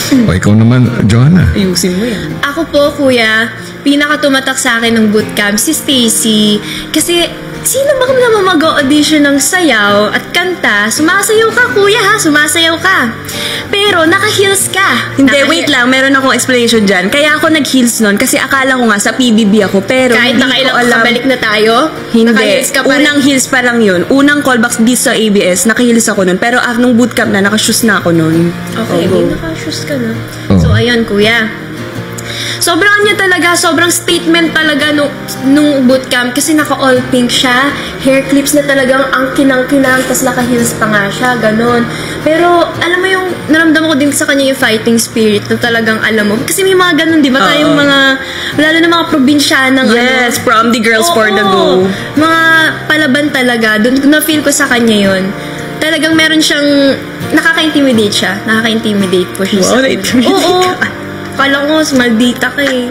O ikaw naman, Joanna. Ayusin mo yan. Ako po, kuya, pinakatumatak sa akin ng bootcamp si Stacy. Kasi sino ba naman mag-audition ng sayaw at kanta? Sumasayaw ka, kuya, ha? Sumasayaw ka. Pero naka-heels ka. Hindi, wait lang. Meron akong explanation dyan. Kaya ako nag-heels nun kasi akala ko nga sa PBB ako. Pero Kahit hindi ko nakailang alam. kabalik na tayo, Hindi. naka-heels ka pa rin. Unang heels pa lang yun. Unang callbacks dito sa ABS, naka-heels ako nun. Pero nung bootcamp na, naka-shoes na ako nun. Okay, Oo. may naka-shoes ka na. Oo. So, ayun, kuya. Sobrang niya talaga, sobrang statement talaga nung bootcamp kasi naka-all pink siya, hair clips na talagang ang kinang-kinang, tas naka-heels pa nga siya, ganon. Pero, alam mo yung, naramdaman ko din sa kanya yung fighting spirit na talagang alam mo. Kasi may mga ganon, di ba? Tayong mga, lalo na mga probinsyanang Yes, from the girls for the Oo, go. mga palaban talaga. Doon na-feel ko sa kanya yun. Talagang meron siyang, nakaka-intimidate siya. Nakaka-intimidate po siya Wow, sa na-intimidate Oo. ka. Kala ko, maldita ka eh.